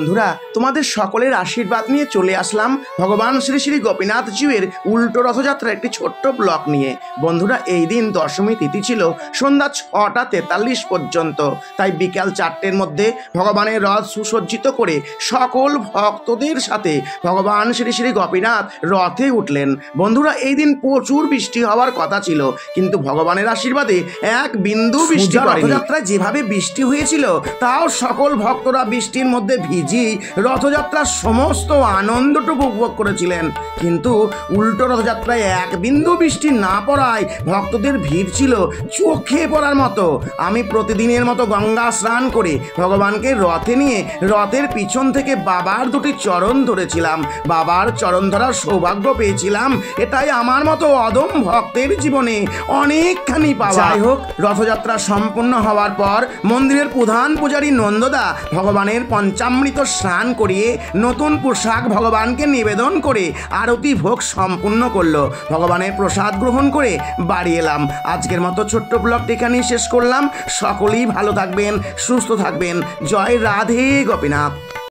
বন্ধুরা, তোমাদের সকলের আশীর্বাদ নিয়ে চলে আসলাম ভগবান শ্রী শ্রী গোপীনাথ জিউয়ের উল্টো রথযাত্রার একটি ছোট্ট ব্লগ নিয়ে। বন্ধুরা, এই দিন দশমী তিথি ছিল সন্ধ্যা 6:43 পর্যন্ত, তাই বিকাল 4টের মধ্যে ভগবানের রথ সুসজ্জিত করে সকল ভক্তদের সাথে ভগবান শ্রী শ্রী গোপীনাথ রথে উঠলেন। বন্ধুরা, এই দিন প্রচুর বৃষ্টি হওয়ার কথা ছিল, কিন্তু ভগবানের আশীর্বাদে এক বিন্দু বৃষ্টি হয়নি। রথযাত্রায় যেভাবে বৃষ্টি হয়েছিল তাও সকল ভক্তরা বৃষ্টির মধ্যে ভিজি রথযাত্রার সমস্ত আনন্দটুকু উপভোগ করেছিলেন। কিন্তু উল্টো রথযাত্রায় এক বিন্দু বৃষ্টি না পড়ায় ভক্তদের ভিড় ছিল চোখে পড়ার মতো। আমি প্রতিদিনের মতো গঙ্গা স্নান করে ভগবানকে রথে নিয়ে রথের পিছন থেকে বাবার দুটি চরণ ধরেছিলাম। বাবার চরণ ধরার সৌভাগ্য পেয়েছিলাম, এটাই আমার মতো অদম ভক্তের জীবনে অনেকখানি পাওয়া। যাই হোক, রথযাত্রা সম্পূর্ণ হওয়ার পর মন্দিরের প্রধান পূজারী নন্দদা ভগবানের পঞ্চামৃত স্নান করিয়ে নতুন পোশাক ভগবানকে নিবেদন করে আরতি ভোগ সম্পূর্ণ করলো। ভগবানের প্রসাদ গ্রহণ করে বাড়ি এলাম। আজকের মতো ছোট্ট ব্লগটি এখানেই শেষ করলাম। সকলেই ভালো থাকবেন, সুস্থ থাকবেন। জয় রাধে গোপীনাথ।